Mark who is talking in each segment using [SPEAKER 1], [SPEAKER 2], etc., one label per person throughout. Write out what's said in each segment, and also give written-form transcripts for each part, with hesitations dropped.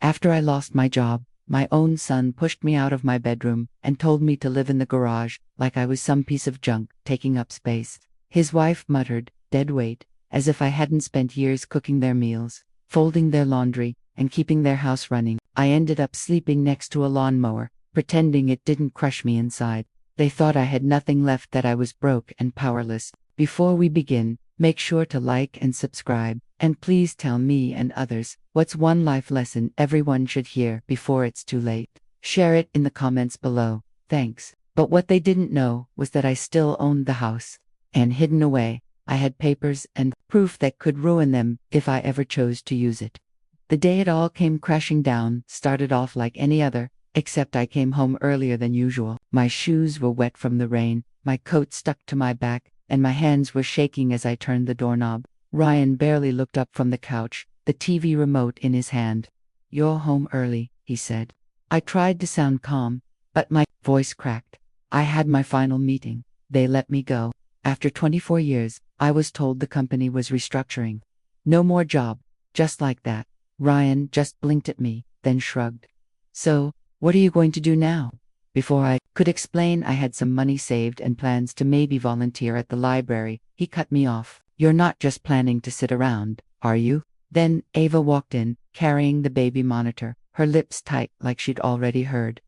[SPEAKER 1] After I lost my job, my own son pushed me out of my bedroom and told me to live in the garage like I was some piece of junk taking up space. His wife muttered, "Dead weight," as if I hadn't spent years cooking their meals, folding their laundry, and keeping their house running. I ended up sleeping next to a lawnmower, pretending it didn't crush me inside. They thought I had nothing left, that I was broke and powerless. Before we begin, make sure to like and subscribe, and please tell me and others what's one life lesson everyone should hear before it's too late. Share it in the comments below. Thanks. But what they didn't know was that I still owned the house. And hidden away, I had papers and proof that could ruin them if I ever chose to use it. The day it all came crashing down started off like any other, except I came home earlier than usual. My shoes were wet from the rain, my coat stuck to my back, and my hands were shaking as I turned the doorknob. Ryan barely looked up from the couch, the TV remote in his hand. "You're home early," he said. I tried to sound calm, but my voice cracked. I had my final meeting. They let me go. After 24 years, I was told the company was restructuring. No more job, just like that. Ryan just blinked at me, then shrugged. "So, what are you going to do now?" Before I could explain I had some money saved and plans to maybe volunteer at the library, he cut me off. "You're not just planning to sit around, are you?" Then Ava walked in, carrying the baby monitor, her lips tight like she'd already heard.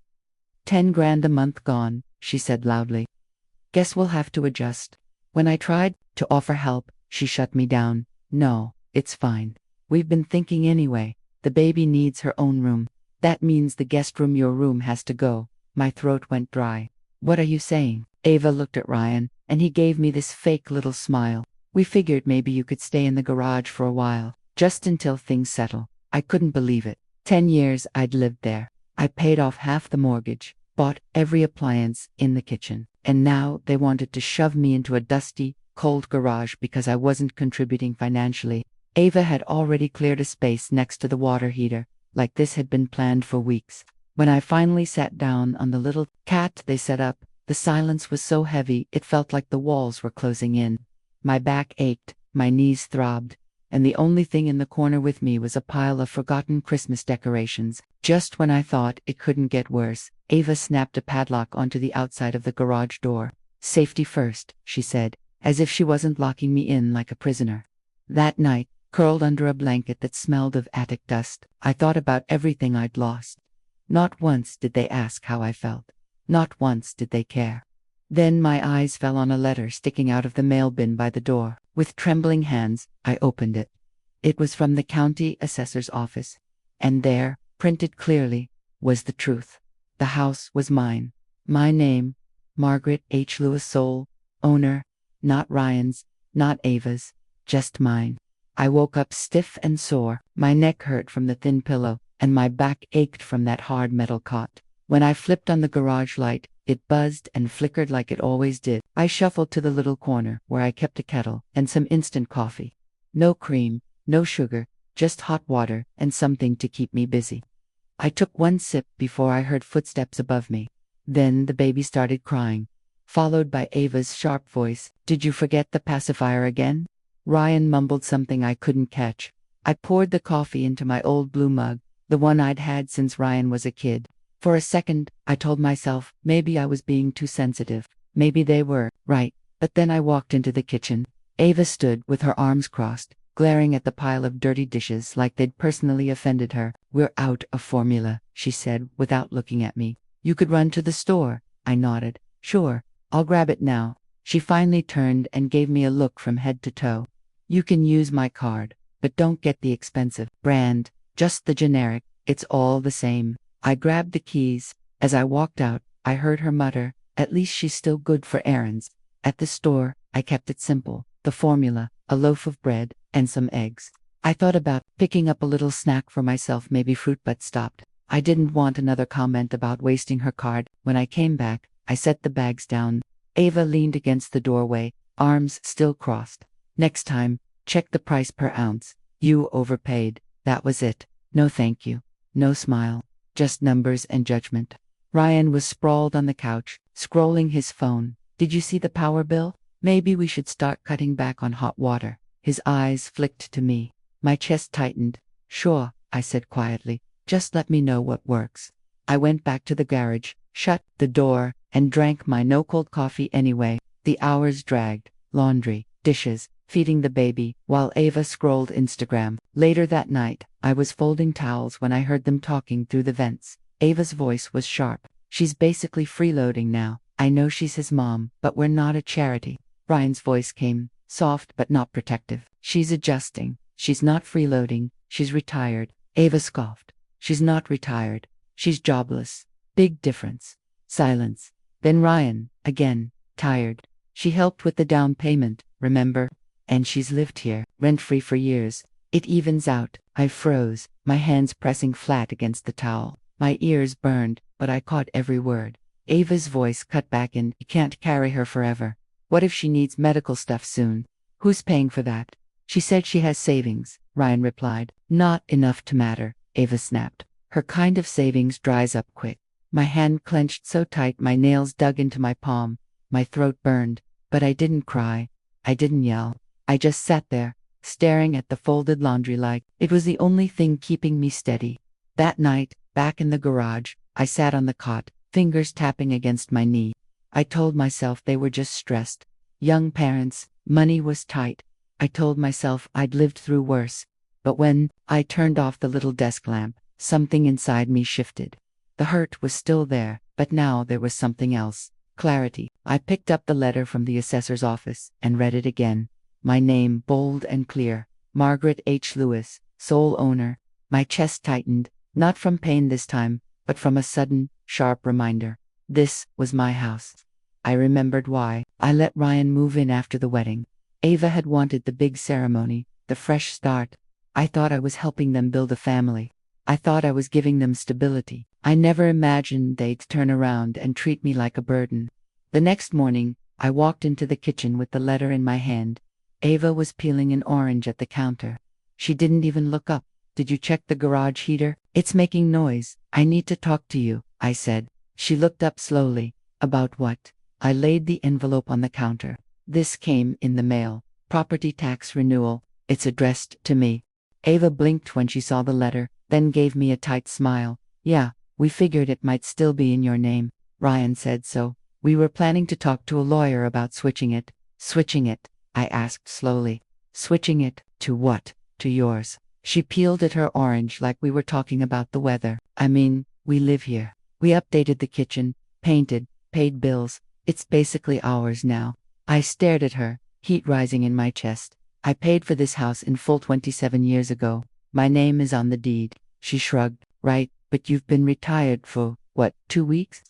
[SPEAKER 1] $10,000 a month gone," she said loudly. "Guess we'll have to adjust." When I tried to offer help, she shut me down. "No, it's fine. We've been thinking anyway. The baby needs her own room. That means the guest room, your room, has to go." My throat went dry. "What are you saying?" Ava looked at Ryan, and he gave me this fake little smile. "We figured maybe you could stay in the garage for a while, just until things settle." I couldn't believe it. 10 years I'd lived there. I paid off half the mortgage, bought every appliance in the kitchen, and now they wanted to shove me into a dusty, cold garage because I wasn't contributing financially. Ava had already cleared a space next to the water heater, like this had been planned for weeks. When I finally sat down on the little cat they set up, the silence was so heavy it felt like the walls were closing in. My back ached, my knees throbbed, and the only thing in the corner with me was a pile of forgotten Christmas decorations. Just when I thought it couldn't get worse, Ava snapped a padlock onto the outside of the garage door. "Safety first," she said, as if she wasn't locking me in like a prisoner. That night, curled under a blanket that smelled of attic dust, I thought about everything I'd lost. Not once did they ask how I felt. Not once did they care. Then my eyes fell on a letter sticking out of the mail bin by the door. With trembling hands, I opened it. It was from the county assessor's office, and there, printed clearly, was the truth. The house was mine. My name, Margaret H. Lewis Soule, owner, not Ryan's, not Ava's, just mine. I woke up stiff and sore, my neck hurt from the thin pillow, and my back ached from that hard metal cot. When I flipped on the garage light, it buzzed and flickered like it always did. I shuffled to the little corner where I kept a kettle and some instant coffee. No cream, no sugar, just hot water and something to keep me busy. I took one sip before I heard footsteps above me. Then the baby started crying, followed by Ava's sharp voice. "Did you forget the pacifier again?" Ryan mumbled something I couldn't catch. I poured the coffee into my old blue mug, the one I'd had since Ryan was a kid. For a second, I told myself maybe I was being too sensitive. Maybe they were right. But then I walked into the kitchen. Ava stood with her arms crossed, glaring at the pile of dirty dishes like they'd personally offended her. "We're out of formula," she said without looking at me. "You could run to the store." I nodded. "Sure, I'll grab it now." She finally turned and gave me a look from head to toe. "You can use my card, but don't get the expensive brand, just the generic. It's all the same." I grabbed the keys. As I walked out, I heard her mutter, "At least she's still good for errands." At the store, I kept it simple. The formula, a loaf of bread, and some eggs. I thought about picking up a little snack for myself, maybe fruit, but stopped. I didn't want another comment about wasting her card. When I came back, I set the bags down. Ava leaned against the doorway, arms still crossed. "Next time, check the price per ounce. You overpaid." That was it. No thank you. No smile. Just numbers and judgment. Ryan was sprawled on the couch, scrolling his phone. "Did you see the power bill? Maybe we should start cutting back on hot water." His eyes flicked to me. My chest tightened. "Sure," I said quietly, Just let me know what works. I went back to the garage, shut the door, and drank my no-cold coffee anyway. The hours dragged. Laundry, dishes, feeding the baby, while Ava scrolled Instagram. Later that night, I was folding towels when I heard them talking through the vents. Ava's voice was sharp. She's basically freeloading now. I know she's his mom, but we're not a charity. Ryan's voice came, soft but not protective. She's adjusting. She's not freeloading. She's retired. Ava scoffed. She's not retired. She's jobless. Big difference. Silence. Then Ryan, again, tired. She helped with the down payment, remember? And she's lived here, rent-free for years. It evens out. I froze, my hands pressing flat against the towel. My ears burned, but I caught every word. Ava's voice cut back in, you can't carry her forever. What if she needs medical stuff soon? Who's paying for that? She said she has savings, Ryan replied. Not enough to matter, Ava snapped. Her kind of savings dries up quick. My hand clenched so tight my nails dug into my palm. My throat burned, but I didn't cry. I didn't yell. I just sat there, staring at the folded laundry like it was the only thing keeping me steady. That night, back in the garage, I sat on the cot, fingers tapping against my knee. I told myself they were just stressed. Young parents, money was tight. I told myself I'd lived through worse. But when I turned off the little desk lamp, something inside me shifted. The hurt was still there, but now there was something else. Clarity. I picked up the letter from the assessor's office and read it again. My name bold and clear. Margaret H. Lewis, sole owner. My chest tightened, not from pain this time, but from a sudden, sharp reminder. This was my house. I remembered why I let Ryan move in after the wedding. Ava had wanted the big ceremony, the fresh start. I thought I was helping them build a family. I thought I was giving them stability. I never imagined they'd turn around and treat me like a burden. The next morning, I walked into the kitchen with the letter in my hand. Ava was peeling an orange at the counter. She didn't even look up. Did you check the garage heater? It's making noise. I need to talk to you, I said. She looked up slowly. About what? I laid the envelope on the counter. This came in the mail. Property tax renewal. It's addressed to me. Ava blinked when she saw the letter, then gave me a tight smile. Yeah, we figured it might still be in your name. Ryan said so. We were planning to talk to a lawyer about switching it. Switching it? I asked slowly. Switching it to what? To yours. She peeled at her orange like we were talking about the weather. I mean, we live here. We updated the kitchen, painted, paid bills. It's basically ours now. I stared at her, heat rising in my chest. I paid for this house in full 27 years ago. My name is on the deed. She shrugged. Right, but you've been retired for, what, 2 weeks?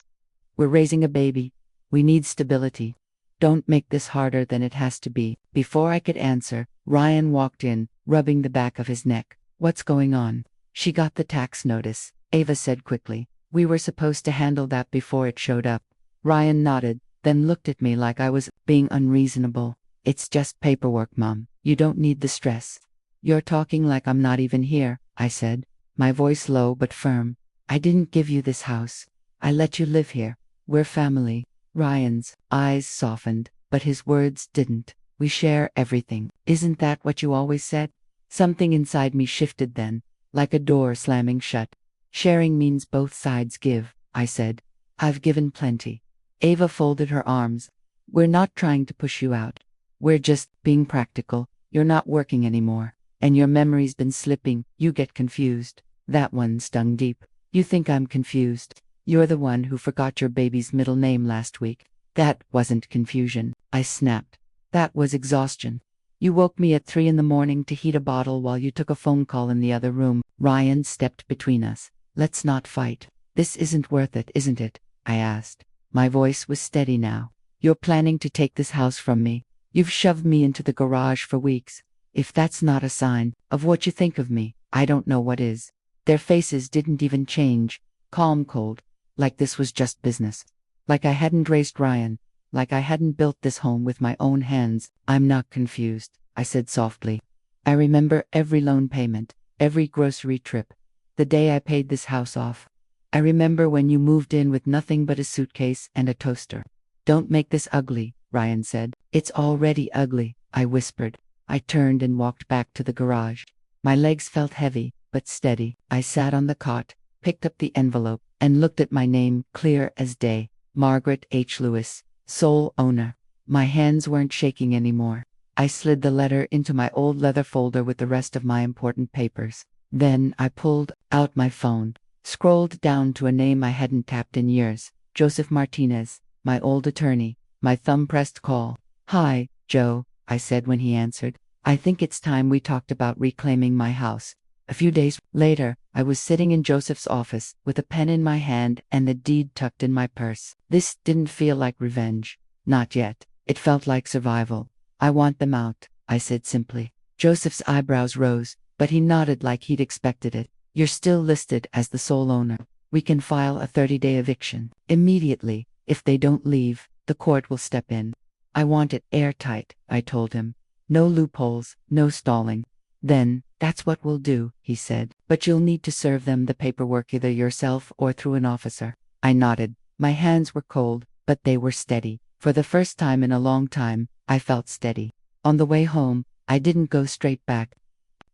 [SPEAKER 1] We're raising a baby. We need stability. Don't make this harder than it has to be. Before I could answer, Ryan walked in, rubbing the back of his neck. What's going on? She got the tax notice, Ava said quickly. We were supposed to handle that before it showed up. Ryan nodded, then looked at me like I was being unreasonable. It's just paperwork, Mom. You don't need the stress. You're talking like I'm not even here, I said, my voice low but firm. I didn't give you this house. I let you live here. We're family. Ryan's eyes softened, but his words didn't. We share everything. Isn't that what you always said? Something inside me shifted then, like a door slamming shut. Sharing means both sides give, I said. I've given plenty. Ava folded her arms. We're not trying to push you out. We're just being practical. You're not working anymore. And your memory's been slipping. You get confused. That one stung deep. You think I'm confused. You're the one who forgot your baby's middle name last week. That wasn't confusion, I snapped. That was exhaustion. You woke me at 3 in the morning to heat a bottle while you took a phone call in the other room. Ryan stepped between us. Let's not fight. This isn't worth it, isn't it? I asked. My voice was steady now. You're planning to take this house from me. You've shoved me into the garage for weeks. If that's not a sign of what you think of me, I don't know what is. Their faces didn't even change. Calm cold. Like this was just business. Like I hadn't raised Ryan. Like I hadn't built this home with my own hands. I'm not confused, I said softly. I remember every loan payment, every grocery trip, the day I paid this house off. I remember when you moved in with nothing but a suitcase and a toaster. Don't make this ugly, Ryan said. It's already ugly, I whispered. I turned and walked back to the garage. My legs felt heavy, but steady. I sat on the cot, picked up the envelope, and looked at my name, clear as day. Margaret H. Lewis, sole owner. My hands weren't shaking anymore. I slid the letter into my old leather folder with the rest of my important papers. Then I pulled out my phone, scrolled down to a name I hadn't tapped in years. Joseph Martinez, my old attorney. My thumb pressed call. "Hi, Joe," I said when he answered. "I think it's time we talked about reclaiming my house." A few days later, I was sitting in Joseph's office with a pen in my hand and the deed tucked in my purse. This didn't feel like revenge. Not yet. It felt like survival. "I want them out," I said simply. Joseph's eyebrows rose, but he nodded like he'd expected it. "You're still listed as the sole owner. We can file a 30-day eviction immediately. If they don't leave, the court will step in." "I want it airtight," I told him. "No loopholes, no stalling." "Then, that's what we'll do," he said. "But you'll need to serve them the paperwork either yourself or through an officer." I nodded. My hands were cold, but they were steady. For the first time in a long time, I felt steady. On the way home, I didn't go straight back.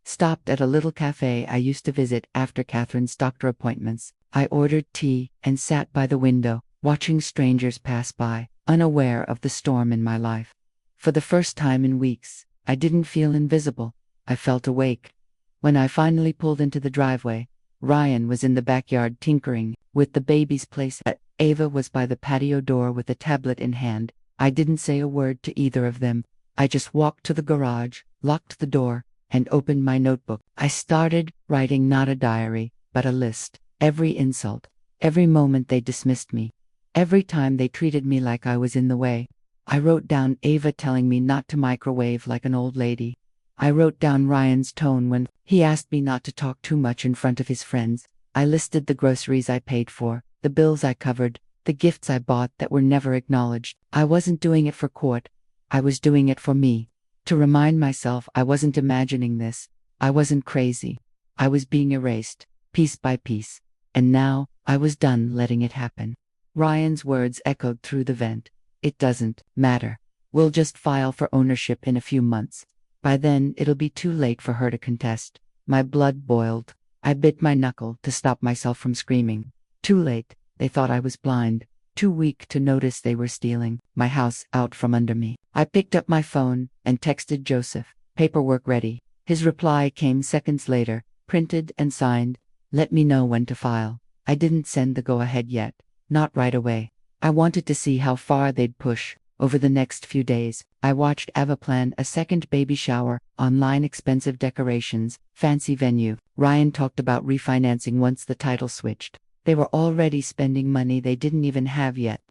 [SPEAKER 1] Stopped at a little cafe I used to visit after Catherine's doctor appointments. I ordered tea and sat by the window, watching strangers pass by, unaware of the storm in my life. For the first time in weeks, I didn't feel invisible. I felt awake. When I finally pulled into the driveway, Ryan was in the backyard tinkering with the baby's playset. Ava was by the patio door with a tablet in hand. I didn't say a word to either of them. I just walked to the garage, locked the door, and opened my notebook. I started writing not a diary, but a list. Every insult, every moment they dismissed me, every time they treated me like I was in the way. I wrote down Ava telling me not to microwave like an old lady. I wrote down Ryan's tone when he asked me not to talk too much in front of his friends. I listed the groceries I paid for, the bills I covered, the gifts I bought that were never acknowledged. I wasn't doing it for court. I was doing it for me. To remind myself I wasn't imagining this. I wasn't crazy. I was being erased, piece by piece. And now, I was done letting it happen. Ryan's words echoed through the vent. "It doesn't matter. We'll just file for ownership in a few months. By then, it'll be too late for her to contest." My blood boiled. I bit my knuckle to stop myself from screaming. Too late. They thought I was blind. Too weak to notice they were stealing my house out from under me. I picked up my phone and texted Joseph. "Paperwork ready." His reply came seconds later, printed and signed. "Let me know when to file." I didn't send the go-ahead yet. Not right away. I wanted to see how far they'd push. Over the next few days, I watched Ava plan a second baby shower, online expensive decorations, fancy venue. Ryan talked about refinancing once the title switched. They were already spending money they didn't even have yet.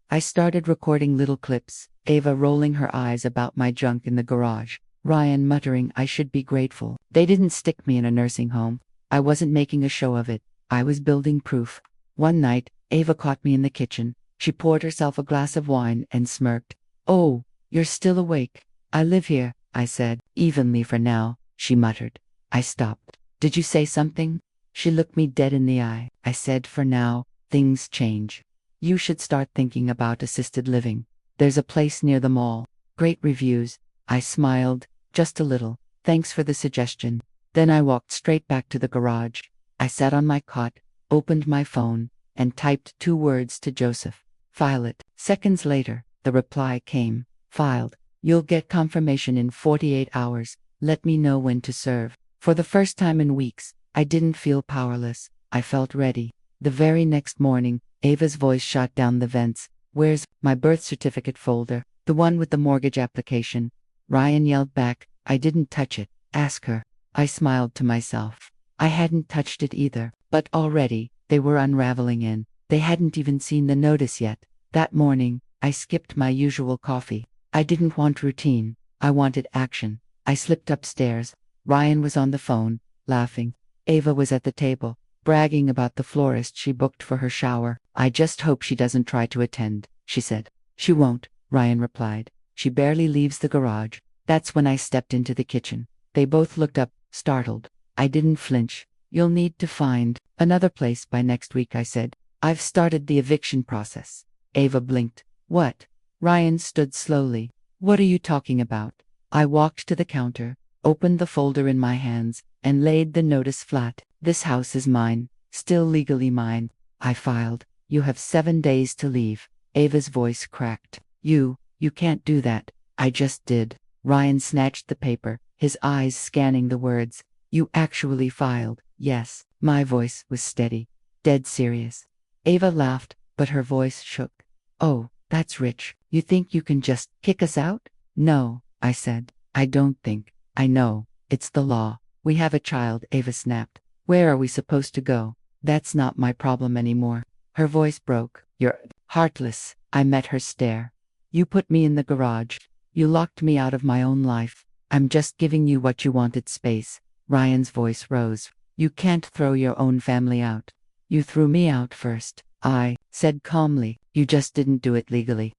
[SPEAKER 1] I started recording little clips, Ava rolling her eyes about my junk in the garage, Ryan muttering I should be grateful. They didn't stick me in a nursing home. I wasn't making a show of it. I was building proof. One night, Ava caught me in the kitchen. She poured herself a glass of wine and smirked. "Oh, you're still awake." "I live here," I said. "Evenly for now," she muttered. I stopped. "Did you say something?" She looked me dead in the eye. I said, "For now, things change. You should start thinking about assisted living. There's a place near the mall. Great reviews." I smiled, just a little. "Thanks for the suggestion." Then I walked straight back to the garage. I sat on my cot, opened my phone, and typed 2 words to Joseph. "File it." Seconds later, the reply came. "Filed. You'll get confirmation in 48 hours. Let me know when to serve." For the first time in weeks, I didn't feel powerless. I felt ready. The very next morning, Ava's voice shot down the vents. "Where's my birth certificate folder? The one with the mortgage application?" Ryan yelled back, "I didn't touch it. Ask her." I smiled to myself. I hadn't touched it either, but already, they were unraveling in. They hadn't even seen the notice yet. That morning, I skipped my usual coffee. I didn't want routine. I wanted action. I slipped upstairs. Ryan was on the phone, laughing. Ava was at the table, bragging about the florist she booked for her shower. "I just hope she doesn't try to attend," she said. "She won't," Ryan replied. "She barely leaves the garage." That's when I stepped into the kitchen. They both looked up, startled. I didn't flinch. "You'll need to find another place by next week," I said. "I've started the eviction process." Ava blinked. "What?" Ryan stood slowly. "What are you talking about?" I walked to the counter, opened the folder in my hands, and laid the notice flat. This house is mine, still legally mine. I filed. You have 7 days to leave. Ava's voice cracked. You can't do that. I just did. Ryan snatched the paper, his eyes scanning the words. You actually filed. Yes. My voice was steady, dead serious. Ava laughed, but her voice shook. Oh, that's rich. You think you can just kick us out? No, I said. I don't think. I know. It's the law. We have a child, Ava snapped. Where are we supposed to go? That's not my problem anymore. Her voice broke. You're heartless. I met her stare. You put me in the garage. You locked me out of my own life. I'm just giving you what you wanted, space. Ryan's voice rose. You can't throw your own family out. You threw me out first. I said calmly. You just didn't do it legally.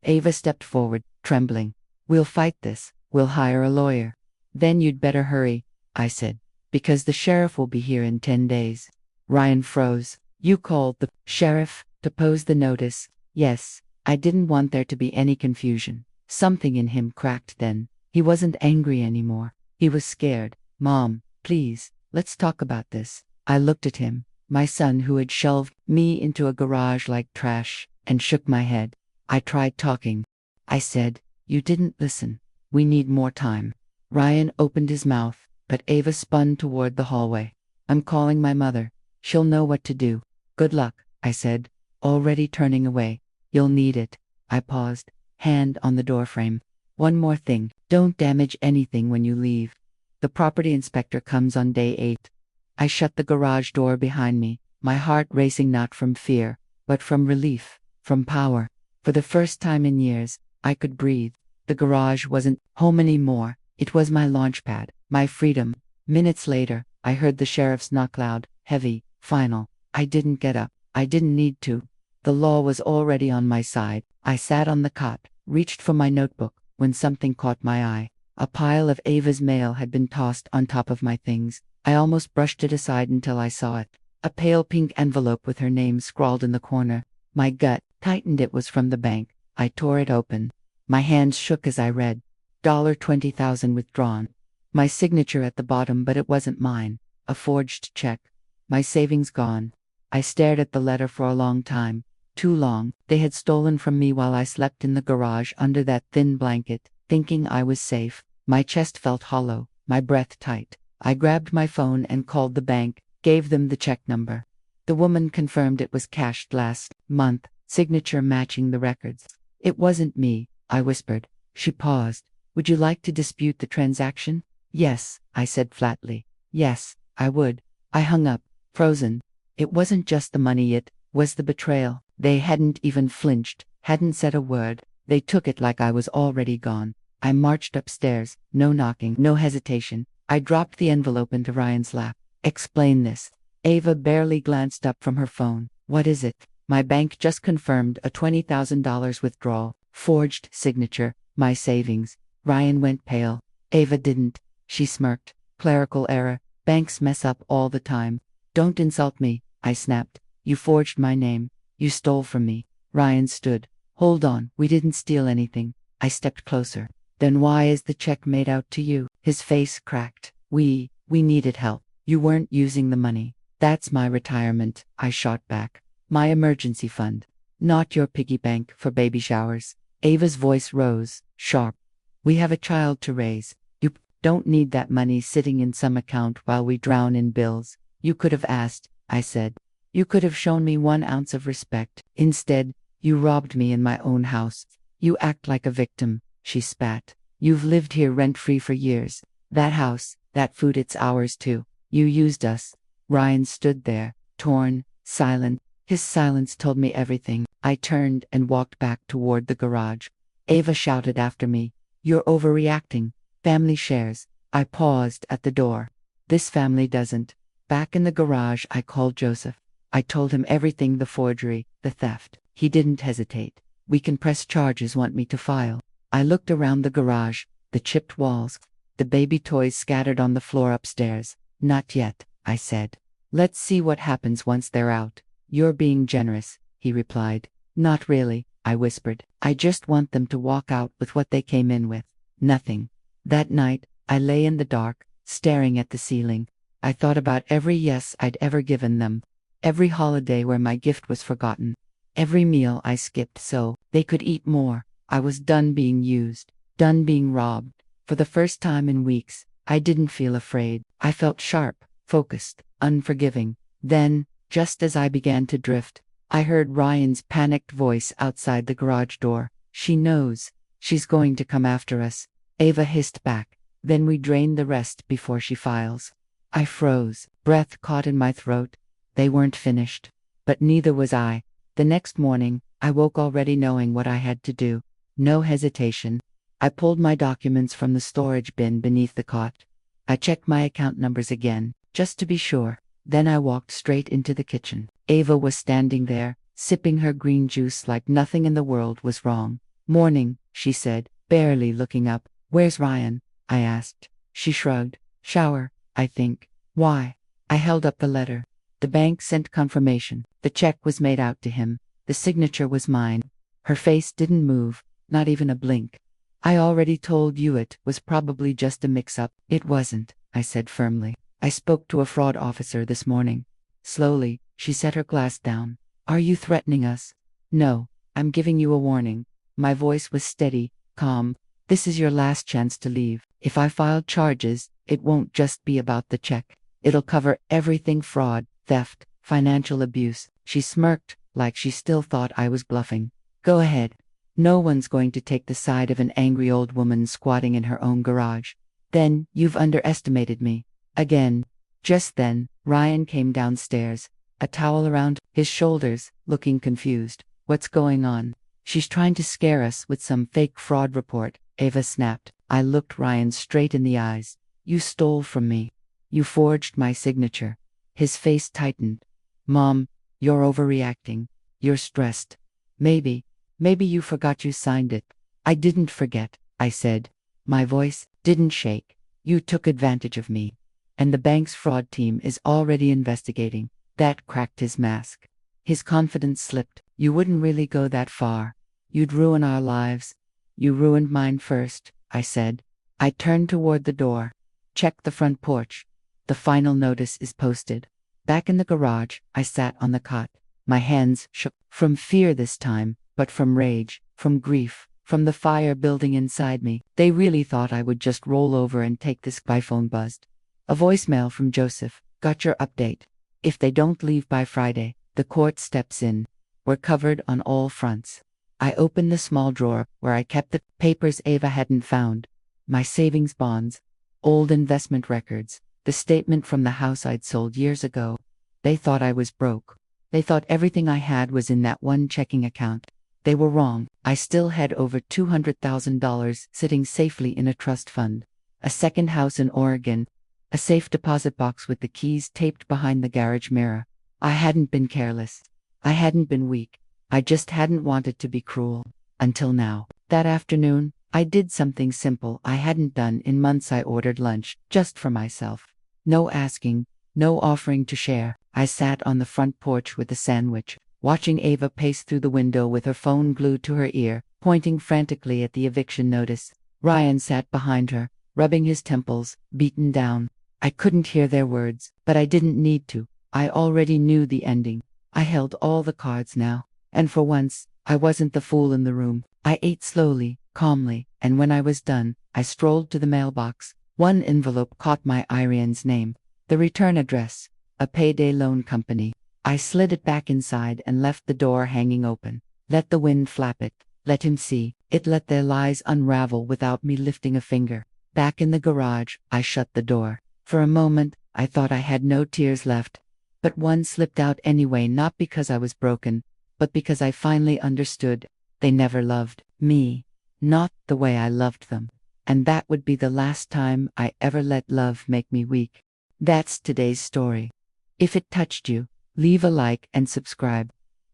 [SPEAKER 1] Ava stepped forward, trembling. We'll fight this. We'll hire a lawyer. Then you'd better hurry, I said, because the sheriff will be here in 10 days. Ryan froze. You called the sheriff to pose the notice? Yes. I didn't want there to be any confusion. Something in him cracked then. He wasn't angry anymore. He was scared. Mom, please, let's talk about this. I looked at him, my son who had shelved me into a garage like trash, and shook my head. I tried talking. I said, you didn't listen. We need more time. Ryan opened his mouth, but Ava spun toward the hallway. I'm calling my mother. She'll know what to do. Good luck, I said, already turning away. You'll need it. I paused, hand on the doorframe. One more thing, don't damage anything when you leave. The property inspector comes on day 8. I shut the garage door behind me, my heart racing not from fear, but from relief, from power. For the first time in years, I could breathe. The garage wasn't home anymore. It was my launchpad, my freedom. Minutes later, I heard the sheriff's knock loud, heavy, final. I didn't get up. I didn't need to. The law was already on my side. I sat on the cot, reached for my notebook, when something caught my eye. A pile of Ava's mail had been tossed on top of my things. I almost brushed it aside until I saw it. A pale pink envelope with her name scrawled in the corner. My gut tightened. It was from the bank. I tore it open. My hands shook as I read. $20,000 withdrawn. My signature at the bottom, but it wasn't mine. A forged check. My savings gone. I stared at the letter for a long time. Too long. They had stolen from me while I slept in the garage under that thin blanket, thinking I was safe. My chest felt hollow, my breath tight. I grabbed my phone and called the bank, gave them the check number. The woman confirmed it was cashed last month, signature matching the records. It wasn't me, I whispered. She paused. Would you like to dispute the transaction? Yes, I said flatly. Yes, I would. I hung up, frozen. It wasn't just the money, it was the betrayal. They hadn't even flinched, hadn't said a word. They took it like I was already gone. I marched upstairs, no knocking, no hesitation. I dropped the envelope into Ryan's lap. Explain this. Ava barely glanced up from her phone. What is it? My bank just confirmed a $20,000 withdrawal. Forged signature, my savings. Ryan went pale. Ava didn't. She smirked. Clerical error. Banks mess up all the time. Don't insult me, I snapped. You forged my name. You stole from me. Ryan stood. Hold on, we didn't steal anything. I stepped closer. Then why is the check made out to you? His face cracked. We needed help. You weren't using the money. That's my retirement, I shot back. My emergency fund. Not your piggy bank for baby showers. Ava's voice rose, sharp. We have a child to raise. You don't need that money sitting in some account while we drown in bills. You could have asked, I said. You could have shown me 1 ounce of respect. Instead, you robbed me in my own house. You act like a victim, she spat. You've lived here rent-free for years. That house, that food, it's ours too. You used us. Ryan stood there, torn, silent. His silence told me everything. I turned and walked back toward the garage. Ava shouted after me. You're overreacting. Family shares. I paused at the door. This family doesn't. Back in the garage, I called Joseph. I told him everything, the forgery, the theft. He didn't hesitate. We can press charges, want me to file. I looked around the garage, the chipped walls, the baby toys scattered on the floor upstairs. Not yet, I said. Let's see what happens once they're out. You're being generous, he replied. Not really, I whispered. I just want them to walk out with what they came in with. Nothing. That night, I lay in the dark, staring at the ceiling. I thought about every yes I'd ever given them, every holiday where my gift was forgotten, every meal I skipped so they could eat more. I was done being used, done being robbed. For the first time in weeks, I didn't feel afraid. I felt sharp, focused, unforgiving. Then, just as I began to drift, I heard Ryan's panicked voice outside the garage door. She knows. She's going to come after us. Ava hissed back. Then we drained the rest before she files. I froze, breath caught in my throat. They weren't finished. But neither was I. The next morning, I woke already knowing what I had to do. No hesitation. I pulled my documents from the storage bin beneath the cot. I checked my account numbers again, just to be sure. Then I walked straight into the kitchen. Ava was standing there, sipping her green juice like nothing in the world was wrong. "Morning," she said, barely looking up. "Where's Ryan?" I asked. She shrugged. "Shower, I think." "Why?" I held up the letter. The bank sent confirmation. The check was made out to him. The signature was mine. Her face didn't move, not even a blink. "I already told you it was probably just a mix-up." "It wasn't," I said firmly. "I spoke to a fraud officer this morning." Slowly, she set her glass down. "Are you threatening us?" "No, I'm giving you a warning." My voice was steady, calm. "This is your last chance to leave. If I file charges, it won't just be about the check. It'll cover everything: fraud, theft, financial abuse." She smirked, like she still thought I was bluffing. "Go ahead. No one's going to take the side of an angry old woman squatting in her own garage." "Then, you've underestimated me." Again. Just then, Ryan came downstairs, a towel around his shoulders, looking confused. "What's going on?" "She's trying to scare us with some fake fraud report," Ava snapped. I looked Ryan straight in the eyes. "You stole from me. You forged my signature." His face tightened. "Mom, you're overreacting. You're stressed. Maybe you forgot you signed it." "I didn't forget," I said. My voice didn't shake. "You took advantage of me. And the bank's fraud team is already investigating." That cracked his mask. His confidence slipped. "You wouldn't really go that far. You'd ruin our lives." "You ruined mine first," I said. I turned toward the door. "Check the front porch. The final notice is posted." Back in the garage, I sat on the cot. My hands shook, from fear this time, but from rage, from grief, from the fire building inside me. They really thought I would just roll over and take this. My phone buzzed. A voicemail from Joseph. "Got your update. If they don't leave by Friday, the court steps in. We're covered on all fronts." I opened the small drawer where I kept the papers Ava hadn't found. My savings bonds, old investment records, the statement from the house I'd sold years ago. They thought I was broke. They thought everything I had was in that one checking account. They were wrong. I still had over $200,000 sitting safely in a trust fund. A second house in Oregon. A safe deposit box with the keys taped behind the garage mirror. I hadn't been careless. I hadn't been weak. I just hadn't wanted to be cruel. Until now. That afternoon, I did something simple I hadn't done in months. I ordered lunch, just for myself. No asking, no offering to share. I sat on the front porch with a sandwich, watching Ava pace through the window with her phone glued to her ear, pointing frantically at the eviction notice. Ryan sat behind her, rubbing his temples, beaten down. I couldn't hear their words, but I didn't need to. I already knew the ending. I held all the cards now. And for once, I wasn't the fool in the room. I ate slowly, calmly, and when I was done, I strolled to the mailbox. One envelope caught my Irian's name. The return address. A payday loan company. I slid it back inside and left the door hanging open. Let the wind flap it. Let him see. It let their lies unravel without me lifting a finger. Back in the garage, I shut the door. For a moment, I thought I had no tears left. But one slipped out anyway, not because I was broken, but because I finally understood. They never loved me. Not the way I loved them. And that would be the last time I ever let love make me weak. That's today's story. If it touched you, leave a like and subscribe.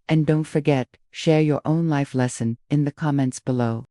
[SPEAKER 1] And don't forget, share your own life lesson in the comments below.